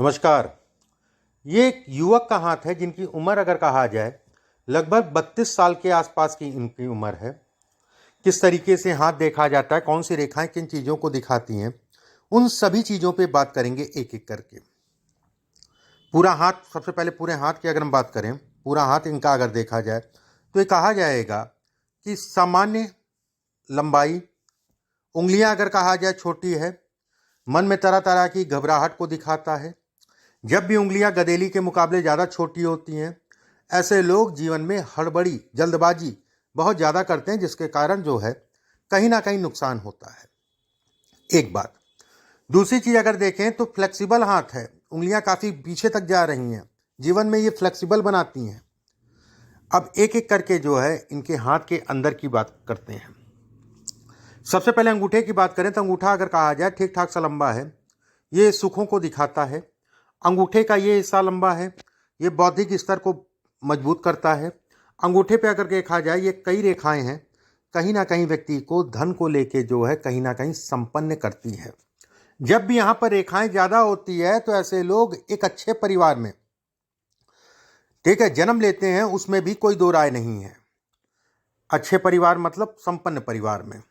नमस्कार। ये एक युवक का हाथ है जिनकी उम्र अगर कहा जाए लगभग 32 साल के आसपास की इनकी उम्र है। किस तरीके से हाथ देखा जाता है, कौन सी रेखाएं किन चीज़ों को दिखाती हैं, उन सभी चीज़ों पे बात करेंगे एक एक करके। पूरा हाथ, सबसे पहले पूरे हाथ की अगर हम बात करें, पूरा हाथ इनका अगर देखा जाए तो ये कहा जाएगा कि सामान्य लंबाई, उंगलियां अगर कहा जाए छोटी है, मन में तरह तरह की घबराहट को दिखाता है। जब भी उंगलियां गदेली के मुकाबले ज़्यादा छोटी होती हैं, ऐसे लोग जीवन में हड़बड़ी, जल्दबाजी बहुत ज़्यादा करते हैं, जिसके कारण जो है कहीं ना कहीं नुकसान होता है। एक बात। दूसरी चीज़ अगर देखें तो फ्लेक्सिबल हाथ है, उंगलियां काफ़ी पीछे तक जा रही हैं, जीवन में ये फ्लेक्सिबल बनाती हैं। अब एक एक करके जो है इनके हाथ के अंदर की बात करते हैं। सबसे पहले अंगूठे की बात करें तो अंगूठा अगर कहा जाए ठीक ठाक सा लंबा है, ये सुखों को दिखाता है। अंगूठे का ये हिस्सा लंबा है, ये बौद्धिक स्तर को मजबूत करता है। अंगूठे पे अगर देखा जाए ये कई रेखाएं हैं, कहीं ना कहीं व्यक्ति को धन को लेके जो है कहीं ना कहीं संपन्न करती है। जब भी यहाँ पर रेखाएं ज़्यादा होती है तो ऐसे लोग एक अच्छे परिवार में, ठीक है, जन्म लेते हैं, उसमें भी कोई दो राय नहीं है। अच्छे परिवार मतलब संपन्न परिवार में।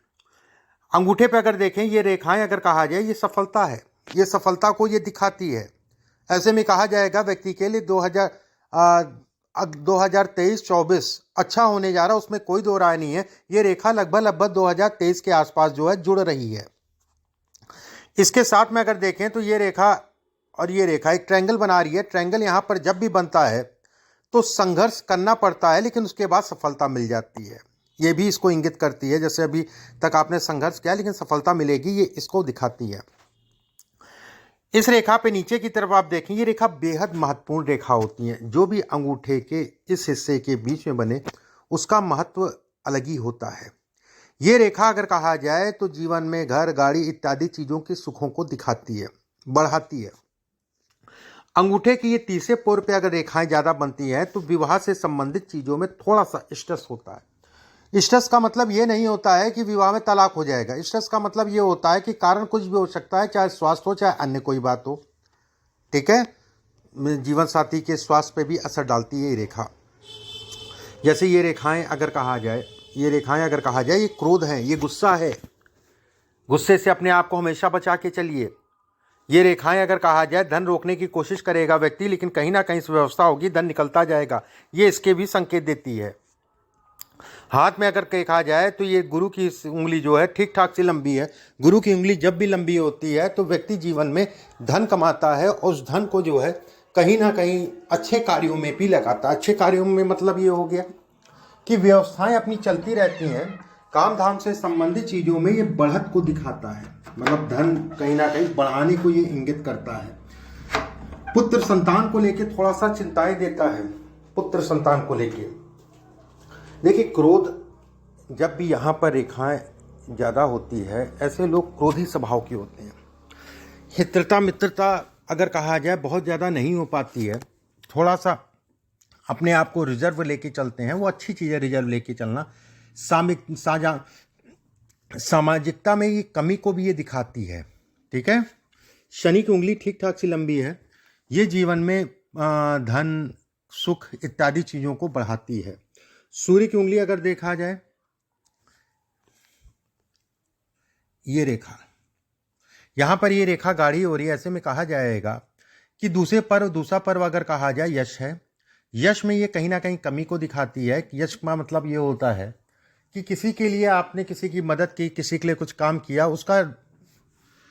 अंगूठे पे अगर देखें ये रेखाएं अगर कहा जाए ये सफलता है, ये सफलता को ये दिखाती है। ऐसे में कहा जाएगा व्यक्ति के लिए 2023-24 अच्छा होने जा रहा है, उसमें कोई दो राय नहीं है। ये रेखा लगभग 2023 के आसपास जो है जुड़ रही है। इसके साथ में अगर देखें तो ये रेखा और ये रेखा एक ट्रायंगल बना रही है। ट्रायंगल यहाँ पर जब भी बनता है तो संघर्ष करना पड़ता है, लेकिन उसके बाद सफलता मिल जाती है। ये भी इसको इंगित करती है, जैसे अभी तक आपने संघर्ष किया लेकिन सफलता मिलेगी, ये इसको दिखाती है। इस रेखा पे नीचे की तरफ आप देखें, ये रेखा बेहद महत्वपूर्ण रेखा होती है। जो भी अंगूठे के इस हिस्से के बीच में बने उसका महत्व अलग ही होता है। ये रेखा अगर कहा जाए तो जीवन में घर, गाड़ी इत्यादि चीज़ों के सुखों को दिखाती है, बढ़ाती है। अंगूठे की ये तीसरे पोर पे अगर रेखाएं ज़्यादा बनती हैं तो विवाह से संबंधित चीज़ों में थोड़ा सा स्ट्रेस होता है। स्ट्रेस का मतलब ये नहीं होता है कि विवाह में तलाक हो जाएगा। स्ट्रेस का मतलब ये होता है कि कारण कुछ भी हो सकता है, चाहे स्वास्थ्य हो चाहे अन्य कोई बात हो, ठीक है। जीवन साथी के स्वास्थ्य पे भी असर डालती है ये रेखा। जैसे ये रेखाएं अगर कहा जाए, ये क्रोध है, ये गुस्सा है, गुस्से से अपने आप को हमेशा बचा के चलिए। ये रेखाएं अगर कहा जाए धन रोकने की कोशिश करेगा व्यक्ति, लेकिन कहीं ना कहीं से व्यवस्था होगी, धन निकलता जाएगा, ये इसके भी संकेत देती है। हाथ में अगर देखा जाए तो ये गुरु की उंगली जो है ठीक ठाक सी लंबी है। गुरु की उंगली जब भी लंबी होती है तो व्यक्ति जीवन में धन कमाता है और उस धन को जो है कहीं ना कहीं अच्छे कार्यों में भी लगाता है। अच्छे कार्यों में मतलब ये हो गया कि व्यवस्थाएं अपनी चलती रहती हैं, काम धाम से संबंधित चीज़ों में ये बढ़त को दिखाता है, मतलब धन कहीं ना कहीं बढ़ाने को ये इंगित करता है। पुत्र संतान को लेके थोड़ा सा चिंताएं देता है। पुत्र संतान को लेके देखिए, क्रोध जब भी यहाँ पर रेखाएं ज़्यादा होती है, ऐसे लोग क्रोधी स्वभाव के होते हैं। हित्रता मित्रता अगर कहा जाए बहुत ज़्यादा नहीं हो पाती है, थोड़ा सा अपने आप को रिजर्व लेके चलते हैं, वो अच्छी चीज़ है रिजर्व लेके चलना। सामाजिकता में ये कमी को भी ये दिखाती है, ठीक है। शनि की उंगली ठीक ठाक सी लंबी है, ये जीवन में धन, सुख इत्यादि चीज़ों को बढ़ाती है। सूर्य की उंगली अगर देखा जाए, ये रेखा यहाँ पर ये रेखा गाढ़ी हो रही है। ऐसे में कहा जाएगा कि दूसरा पर्व अगर कहा जाए यश है। यश में ये कहीं ना कहीं कमी को दिखाती है। यश का मतलब ये होता है कि किसी के लिए आपने किसी की मदद की, किसी के लिए कुछ काम किया, उसका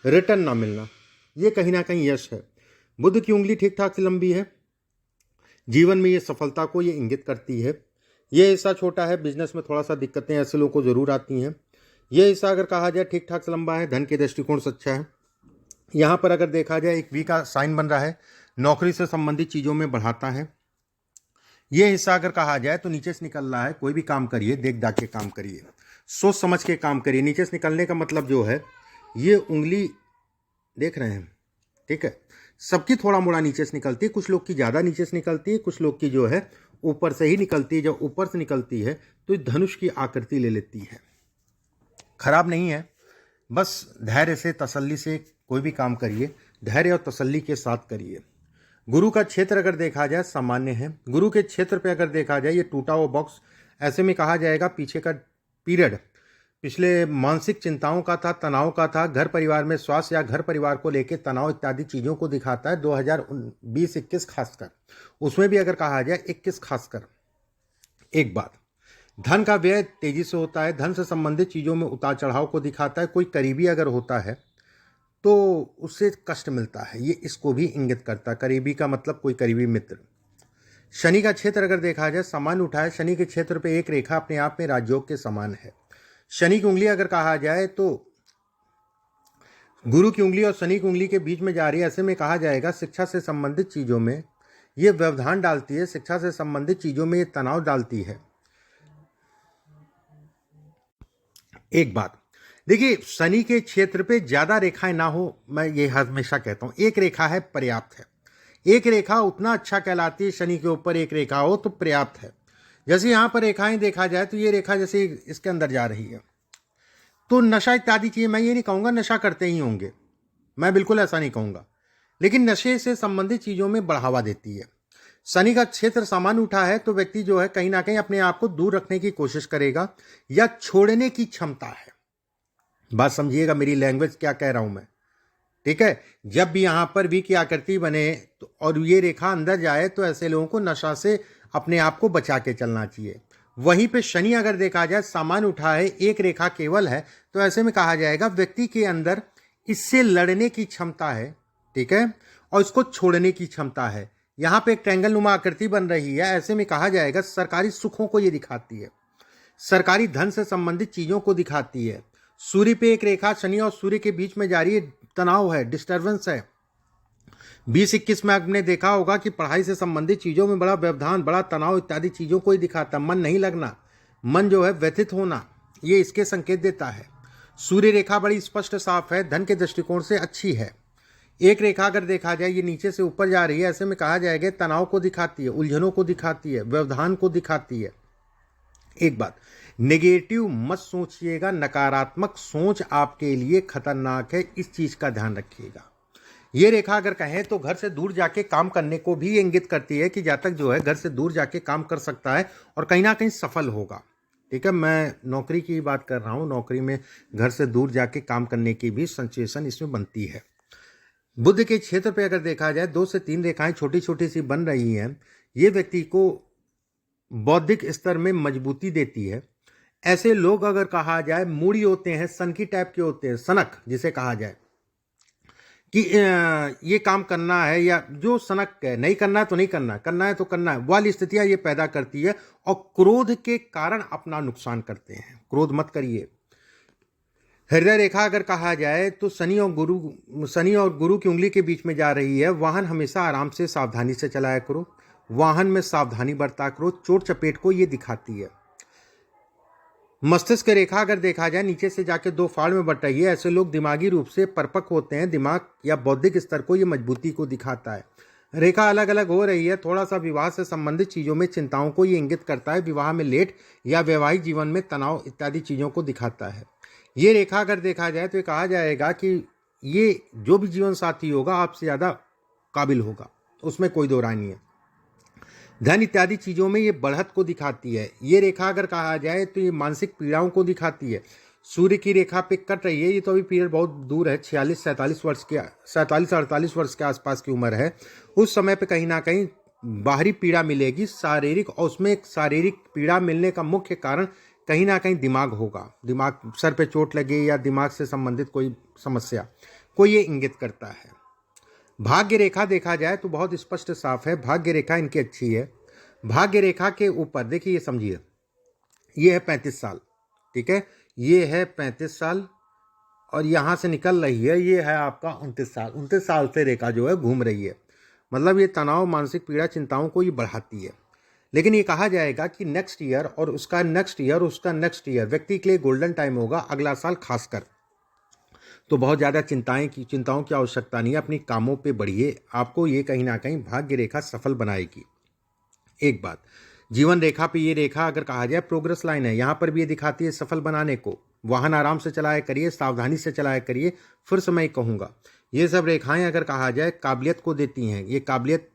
रिटर्न ना मिलना, ये कहीं ना कहीं यश है। बुध की उंगली ठीक ठाक सी लंबी है, जीवन में ये सफलता को ये इंगित करती है। ये हिस्सा छोटा है, बिजनेस में थोड़ा सा दिक्कतें ऐसे लोगों को ज़रूर आती हैं। ये हिस्सा अगर कहा जाए ठीक ठाक से लंबा है, धन के दृष्टिकोण से अच्छा है। यहाँ पर अगर देखा जाए एक वी का साइन बन रहा है, नौकरी से संबंधित चीज़ों में बढ़ाता है। ये हिस्सा अगर कहा जाए तो नीचे से निकल रहा है। कोई भी काम करिए, देख दाख के काम करिए, सोच समझ के काम करिए। नीचे से निकलने का मतलब जो है, ये उंगली देख रहे हैं, ठीक है, सबकी थोड़ा मोड़ा नीचे से निकलती है। कुछ लोग की ज़्यादा नीचे से निकलती है, कुछ लोग की जो है ऊपर से ही निकलती है। जब ऊपर से निकलती है तो धनुष की आकृति ले लेती है। खराब नहीं है, बस धैर्य से, तसल्ली से कोई भी काम करिए, धैर्य और तसल्ली के साथ करिए। गुरु का क्षेत्र अगर देखा जाए सामान्य है। गुरु के क्षेत्र पे अगर देखा जाए ये टूटा हुआ बॉक्स, ऐसे में कहा जाएगा पीछे का पीरियड पिछले मानसिक चिंताओं का था, तनाव का था, घर परिवार में स्वास्थ्य या घर परिवार को लेकर तनाव इत्यादि चीज़ों को दिखाता है 2020-21 खासकर। उसमें भी अगर कहा जाए 21 खासकर। एक बात, धन का व्यय तेजी से होता है, धन से संबंधित चीज़ों में उतार चढ़ाव को दिखाता है। कोई करीबी अगर होता है तो उससे कष्ट मिलता है, ये इसको भी इंगित करता है। करीबी का मतलब कोई करीबी मित्र। शनि का क्षेत्र अगर देखा जाए सामान्य उठा है। शनि के क्षेत्र पे एक रेखा अपने आप में राजयोग के समान है। शनि की उंगली अगर कहा जाए तो गुरु की उंगली और शनि की उंगली के बीच में जा रही है। ऐसे में कहा जाएगा शिक्षा से संबंधित चीज़ों में ये व्यवधान डालती है, शिक्षा से संबंधित चीज़ों में ये तनाव डालती है। एक बात देखिए, शनि के क्षेत्र पे ज़्यादा रेखाएं ना हो, मैं ये हमेशा कहता हूँ, एक रेखा है पर्याप्त है। एक रेखा उतना अच्छा कहलाती है, शनि के ऊपर एक रेखा हो तो पर्याप्त है। जैसे यहाँ पर रेखाएं देखा जाए तो ये रेखा जैसे इसके अंदर जा रही है, तो नशा इत्यादि चीज़ें, मैं ये नहीं कहूँगा नशा करते ही होंगे, मैं बिल्कुल ऐसा नहीं कहूँगा, लेकिन नशे से संबंधित चीज़ों में बढ़ावा देती है। शनि का क्षेत्र सामान्य उठा है तो व्यक्ति जो है कहीं ना कहीं अपने आप को दूर रखने की कोशिश करेगा या छोड़ने की क्षमता है। बात समझिएगा मेरी लैंग्वेज क्या कह रहा हूं मैं, ठीक है। जब भी यहां पर वी की आकृति बने तो और ये रेखा अंदर जाए तो ऐसे लोगों को नशा से अपने आप को बचा के चलना चाहिए। वहीं पे शनि अगर देखा जाए सामान्य उठा है, एक रेखा केवल है, तो ऐसे में कहा जाएगा व्यक्ति के अंदर इससे लड़ने की क्षमता है, ठीक है, और इसको छोड़ने की क्षमता है। यहाँ पे एक ट्रायंगल नुमा आकृति बन रही है, ऐसे में कहा जाएगा सरकारी सुखों को ये दिखाती है, सरकारी धन से संबंधित चीजों को दिखाती है। सूर्य पे एक रेखा शनि और सूर्य के बीच में जा रही है, तनाव है, डिस्टर्बेंस है। 20-21 में आपने देखा होगा कि पढ़ाई से संबंधित चीजों में बड़ा व्यवधान, बड़ा तनाव इत्यादि चीजों को ही दिखाता, मन नहीं लगना, मन जो है व्यथित होना, ये इसके संकेत देता है। सूर्य रेखा बड़ी स्पष्ट साफ है, धन के दृष्टिकोण से अच्छी है। एक रेखा अगर देखा जाए ये नीचे से ऊपर जा रही है, ऐसे में कहा जाएगा तनाव को दिखाती है, उलझनों को दिखाती है, व्यवधान को दिखाती है। एक बात, नेगेटिव मत सोचिएगा, नकारात्मक सोच आपके लिए खतरनाक है, इस चीज का ध्यान रखिएगा। ये रेखा अगर कहें तो घर से दूर जाके काम करने को भी इंगित करती है कि जातक जो है घर से दूर जाके काम कर सकता है और कहीं ना कहीं सफल होगा, ठीक है। मैं नौकरी की बात कर रहा हूँ, नौकरी में घर से दूर जाके काम करने की भी सिचुएशन इसमें बनती है। बुध के क्षेत्र पे अगर देखा जाए 2 से 3 रेखाएं छोटी छोटी सी बन रही हैं, ये व्यक्ति को बौद्धिक स्तर में मजबूती देती है। ऐसे लोग अगर कहा जाए मूडी होते हैं, सनकी टाइप के होते हैं, सनक जिसे कहा जाए कि ये काम करना है, या जो सनक है, नहीं करना है तो नहीं करना, करना है तो करना है, वाली स्थितियां ये पैदा करती है और क्रोध के कारण अपना नुकसान करते हैं। क्रोध मत करिए। हृदय रेखा अगर कहा जाए तो शनि और गुरु की उंगली के बीच में जा रही है। वाहन हमेशा आराम से सावधानी से चलाया करो, वाहन में सावधानी बरता करो, चोट चपेट को ये दिखाती है। मस्तिष्क रेखा अगर देखा जाए नीचे से जाके 2 फाड़ में बट रही है। ऐसे लोग दिमागी रूप से परिपक्व होते हैं, दिमाग या बौद्धिक स्तर को ये मजबूती को दिखाता है। रेखा अलग अलग हो रही है, थोड़ा सा विवाह से संबंधित चीज़ों में चिंताओं को ये इंगित करता है, विवाह में लेट या वैवाहिक जीवन में तनाव इत्यादि चीज़ों को दिखाता है। ये रेखा अगर देखा जाए तो ये कहा जाएगा कि ये जो भी जीवन साथी होगा आपसे ज़्यादा काबिल होगा, उसमें कोई दो राय नहीं है। धन इत्यादि चीज़ों में ये बढ़त को दिखाती है। ये रेखा अगर कहा जाए तो ये मानसिक पीड़ाओं को दिखाती है। सूर्य की रेखा पे कट रही है, ये तो अभी पीरियड बहुत दूर है, 46-47 वर्ष के 47-48 वर्ष के आसपास की उम्र है। उस समय पे कहीं ना कहीं बाहरी पीड़ा मिलेगी शारीरिक, और उसमें एक शारीरिक पीड़ा मिलने का मुख्य कारण कहीं ना कहीं दिमाग होगा, दिमाग, सर पे चोट लगे या दिमाग से संबंधित कोई समस्या को ये इंगित करता है। भाग्य रेखा देखा जाए तो बहुत स्पष्ट साफ है, भाग्य रेखा इनकी अच्छी है। भाग्य रेखा के ऊपर देखिए, ये समझिए, ये है 35 साल, ठीक है, ये है 35 साल और यहाँ से निकल रही है, ये है आपका 29 साल। 29 साल से रेखा जो है घूम रही है, मतलब ये तनाव, मानसिक पीड़ा, चिंताओं को ये बढ़ाती है। लेकिन ये कहा जाएगा कि नेक्स्ट ईयर और उसका नेक्स्ट ईयर, उसका नेक्स्ट ईयर व्यक्ति के लिए गोल्डन टाइम होगा, अगला साल खासकर। तो बहुत ज़्यादा चिंताओं की आवश्यकता नहीं है, अपनी कामों पे बढ़िए, आपको ये कहीं ना कहीं भाग्य रेखा सफल बनाएगी। एक बात, जीवन रेखा पे ये रेखा अगर कहा जाए प्रोग्रेस लाइन है, यहाँ पर भी ये दिखाती है सफल बनाने को। वाहन आराम से चलाया करिए, सावधानी से चलाया करिए। फिर से मैं कहूँगा, ये सब रेखाएं अगर कहा जाए काबिलियत को देती हैं, ये काबिलियत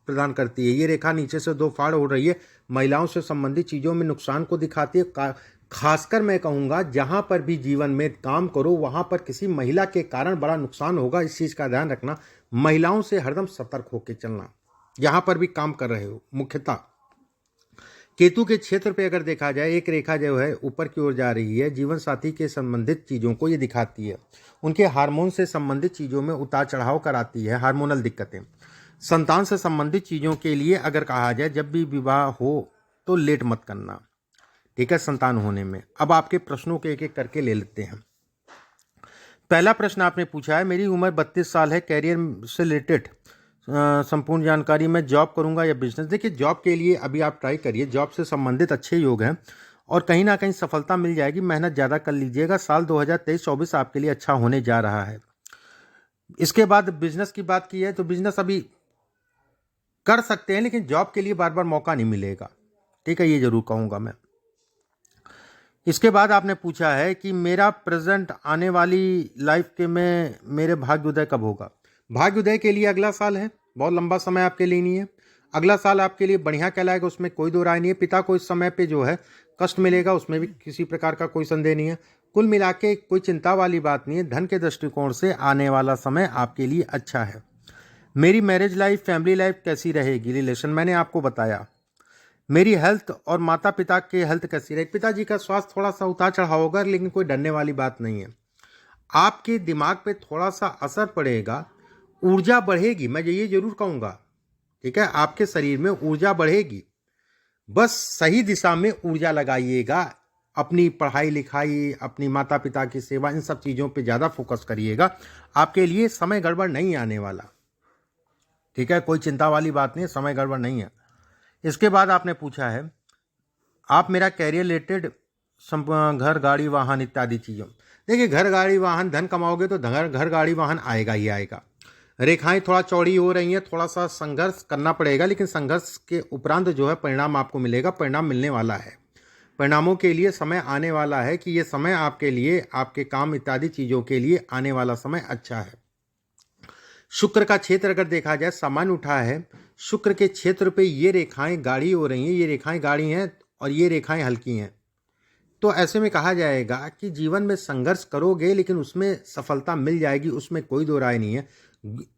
प्रदान करती है। ये रेखा नीचे से 2 फाड़ हो रही है, महिलाओं से संबंधित चीज़ों में नुकसान को दिखाती है। खासकर मैं कहूँगा जहाँ पर भी जीवन में काम करो वहाँ पर किसी महिला के कारण बड़ा नुकसान होगा, इस चीज़ का ध्यान रखना। महिलाओं से हरदम सतर्क होकर चलना, यहाँ पर भी काम कर रहे हो। मुख्यतः केतु के क्षेत्र पे अगर देखा जाए, एक रेखा जो है ऊपर की ओर जा रही है, जीवन साथी के संबंधित चीज़ों को ये दिखाती है। उनके हार्मोन से संबंधित चीज़ों में उतार चढ़ाव कराती है, हार्मोनल दिक्कतें। संतान से संबंधित चीज़ों के लिए अगर कहा जाए, जब भी विवाह हो तो लेट मत करना, ठीक है, संतान होने में। अब आपके प्रश्नों के एक एक करके ले लेते हैं। पहला प्रश्न आपने पूछा है, मेरी उम्र 32 साल है, कैरियर से रिलेटेड संपूर्ण जानकारी, मैं जॉब करूंगा या बिजनेस। देखिए, जॉब के लिए अभी आप ट्राई करिए, जॉब से संबंधित अच्छे योग हैं और कहीं ना कहीं सफलता मिल जाएगी। मेहनत ज़्यादा कर लीजिएगा। साल 2023-24 आपके लिए अच्छा होने जा रहा है। इसके बाद बिजनेस की बात की है तो बिजनेस अभी कर सकते हैं, लेकिन जॉब के लिए बार बार मौका नहीं मिलेगा, ठीक है, ये जरूर कहूँगा मैं। इसके बाद आपने पूछा है कि मेरा प्रेजेंट आने वाली लाइफ के में मेरे भाग्योदय कब होगा। भाग्योदय के लिए अगला साल है, बहुत लंबा समय आपके लिए नहीं है। अगला साल आपके लिए बढ़िया कहलाएगा, उसमें कोई दो राय नहीं है। पिता को इस समय पे जो है कष्ट मिलेगा, उसमें भी किसी प्रकार का कोई संदेह नहीं है। कुल मिला के कोई चिंता वाली बात नहीं है। धन के दृष्टिकोण से आने वाला समय आपके लिए अच्छा है। मेरी मैरिज लाइफ, फैमिली लाइफ कैसी रहेगी, रिलेशन, मैंने आपको बताया। मेरी हेल्थ और माता पिता के हेल्थ कैसी रहेगी। पिताजी का स्वास्थ्य थोड़ा सा उतार चढ़ाव होगा, लेकिन कोई डरने वाली बात नहीं है। आपके दिमाग पे थोड़ा सा असर पड़ेगा, ऊर्जा बढ़ेगी, मैं ये जरूर कहूँगा, ठीक है, आपके शरीर में ऊर्जा बढ़ेगी। बस सही दिशा में ऊर्जा लगाइएगा। अपनी पढ़ाई लिखाई, अपनी माता पिता की सेवा, इन सब चीज़ों पे ज़्यादा फोकस करिएगा। आपके लिए समय गड़बड़ नहीं आने वाला, ठीक है, कोई चिंता वाली बात नहीं है, समय गड़बड़ नहीं है। इसके बाद आपने पूछा है, आप मेरा कैरियर रिलेटेड घर गाड़ी वाहन इत्यादि चीज़ों। देखिए, घर गाड़ी वाहन, धन कमाओगे तो घर गाड़ी वाहन आएगा ही आएगा। रेखाएं थोड़ा चौड़ी हो रही हैं, थोड़ा सा संघर्ष करना पड़ेगा, लेकिन संघर्ष के उपरांत जो है परिणाम आपको मिलेगा, परिणाम मिलने वाला है। परिणामों के लिए समय आने वाला है कि ये समय आपके लिए, आपके काम इत्यादि चीज़ों के लिए आने वाला समय अच्छा है। शुक्र का क्षेत्र अगर देखा जाए, सामान्य उठा है। शुक्र के क्षेत्र पे ये रेखाएं गाढ़ी हो रही हैं, ये रेखाएं गाढ़ी हैं और ये रेखाएं हल्की हैं। तो ऐसे में कहा जाएगा कि जीवन में संघर्ष करोगे, लेकिन उसमें सफलता मिल जाएगी, उसमें कोई दो राय नहीं है।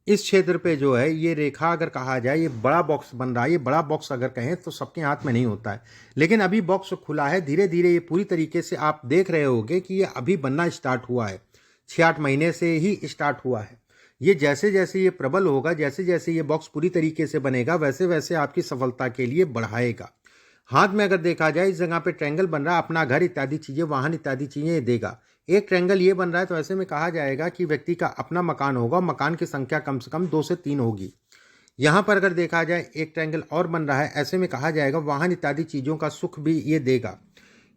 इस क्षेत्र पे जो है ये रेखा अगर कहा जाए, ये बड़ा बॉक्स बन रहा है। ये बड़ा बॉक्स अगर कहें तो सबके हाथ में नहीं होता है, लेकिन अभी बॉक्स खुला है। धीरे धीरे ये पूरी तरीके से आप देख रहे होगे कि ये अभी बनना स्टार्ट हुआ है, 6-8 महीने से ही स्टार्ट हुआ है। ये जैसे जैसे ये प्रबल होगा, जैसे जैसे ये बॉक्स पूरी तरीके से बनेगा, वैसे वैसे आपकी सफलता के लिए बढ़ाएगा। हाथ में अगर देखा जाए, इस जगह पे ट्रायंगल बन रहा है, अपना घर इत्यादि चीज़ें, वाहन इत्यादि चीज़ें देगा। एक ट्रायंगल ये बन रहा है, तो ऐसे में कहा जाएगा कि व्यक्ति का अपना मकान होगा, मकान की संख्या कम से कम 2 से 3 होगी। यहाँ पर अगर देखा जाए, एक ट्रायंगल और बन रहा है, ऐसे में कहा जाएगा वाहन इत्यादि चीज़ों का सुख भी ये देगा।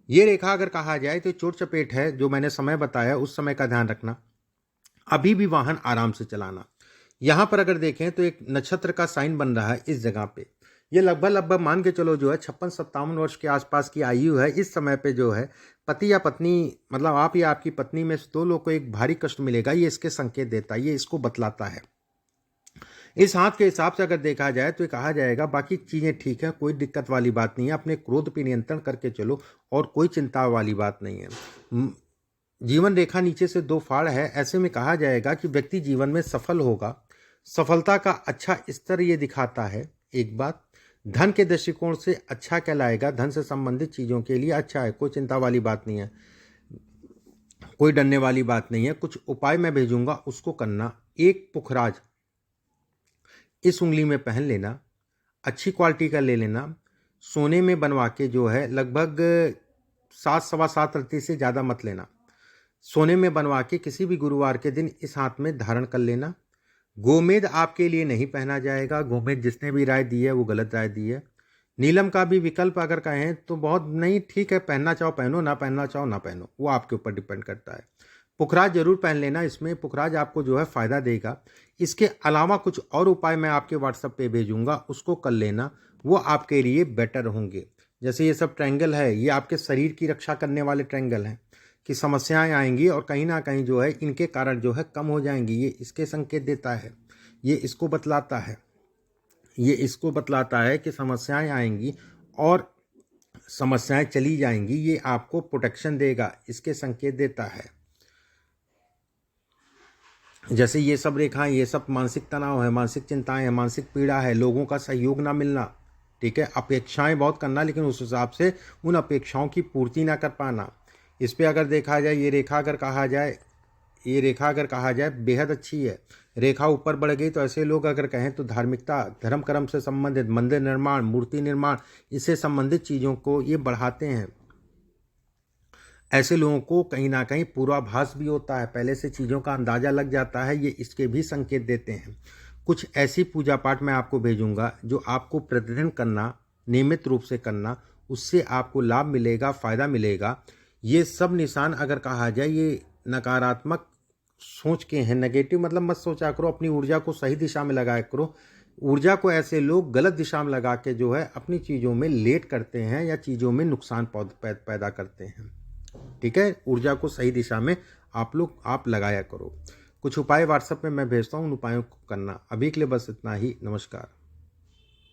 ये रेखा अगर कहा जाए तो चोट चपेट है, जो मैंने समय बताया उस समय का ध्यान रखना, अभी भी वाहन आराम से चलाना। यहाँ पर अगर देखें तो एक नक्षत्र का साइन बन रहा है इस जगह पे। ये लगभग मान के चलो जो है 56-57 वर्ष के आसपास की आयु है। इस समय पे जो है पति या पत्नी, मतलब आप या आपकी पत्नी में से 2 लोग को एक भारी कष्ट मिलेगा, ये इसके संकेत देता है, ये इसको बतलाता है। इस हाथ के हिसाब से अगर देखा जाए तो कहा जाएगा बाकी चीज़ें ठीक है, कोई दिक्कत वाली बात नहीं है। अपने क्रोध पे नियंत्रण करके चलो और कोई चिंता वाली बात नहीं है। जीवन रेखा नीचे से 2 फाड़ है, ऐसे में कहा जाएगा कि व्यक्ति जीवन में सफल होगा। सफलता का अच्छा स्तर ये दिखाता है। एक बात, धन के दृष्टिकोण से अच्छा कहलाएगा, धन से संबंधित चीज़ों के लिए अच्छा है, कोई चिंता वाली बात नहीं है, कोई डरने वाली बात नहीं है। कुछ उपाय मैं भेजूंगा, उसको करना। एक पुखराज इस उंगली में पहन लेना, अच्छी क्वालिटी का ले लेना, सोने में बनवा के जो है लगभग 7-7.25 रत्ती से ज़्यादा मत लेना। सोने में बनवा के किसी भी गुरुवार के दिन इस हाथ में धारण कर लेना। गोमेद आपके लिए नहीं पहना जाएगा, गोमेद जिसने भी राय दी है वो गलत राय दी है। नीलम का भी विकल्प अगर कहें तो बहुत नहीं, ठीक है, पहनना चाहो पहनो, ना पहनना चाहो ना पहनो, वो आपके ऊपर डिपेंड करता है। पुखराज जरूर पहन लेना, इसमें पुखराज आपको जो है फ़ायदा देगा। इसके अलावा कुछ और उपाय मैं आपके व्हाट्सएप पे भेजूंगा, उसको कर लेना, वो आपके लिए बेटर होंगे। जैसे ये सब ट्रायंगल है, ये आपके शरीर की रक्षा करने वाले ट्रायंगल हैं। कि समस्याएं आएंगी और कहीं ना कहीं जो है इनके कारण जो है कम हो जाएंगी। ये इसके संकेत देता है, ये इसको बतलाता है, ये इसको बतलाता है कि समस्याएं आएंगी और समस्याएं चली जाएंगी। ये आपको प्रोटेक्शन देगा, इसके संकेत देता है। जैसे ये सब रेखाएं, ये सब मानसिक तनाव है, मानसिक चिंताएं हैं, मानसिक पीड़ा है, लोगों का सहयोग ना मिलना, ठीक है, अपेक्षाएं बहुत करना लेकिन उस हिसाब से उन अपेक्षाओं की पूर्ति ना कर पाना। इस पे अगर देखा जाए, ये रेखा अगर कहा जाए, ये रेखा अगर कहा जाए बेहद अच्छी है। रेखा ऊपर बढ़ गई तो ऐसे लोग अगर कहें तो धार्मिकता, धर्म कर्म से संबंधित, मंदिर निर्माण, मूर्ति निर्माण, इससे संबंधित चीज़ों को ये बढ़ाते हैं। ऐसे लोगों को कहीं ना कहीं पूर्वाभास भी होता है, पहले से चीज़ों का अंदाज़ा लग जाता है, ये इसके भी संकेत देते हैं। कुछ ऐसी पूजा पाठ मैं आपको भेजूंगा जो आपको प्रतिदिन करना, नियमित रूप से करना, उससे आपको लाभ मिलेगा, फ़ायदा मिलेगा। ये सब निशान अगर कहा जाए ये नकारात्मक सोच के हैं, नेगेटिव मतलब मत सोचा करो, अपनी ऊर्जा को सही दिशा में लगाया करो। ऊर्जा को ऐसे लोग गलत दिशा में लगा के जो है अपनी चीज़ों में लेट करते हैं या चीज़ों में नुकसान पैदा करते हैं, ठीक है। ऊर्जा को सही दिशा में आप लगाया करो। कुछ उपाय व्हाट्सएप में मैं भेजता हूँ, उन उपायों को करना। अभी के लिए बस इतना ही। नमस्कार।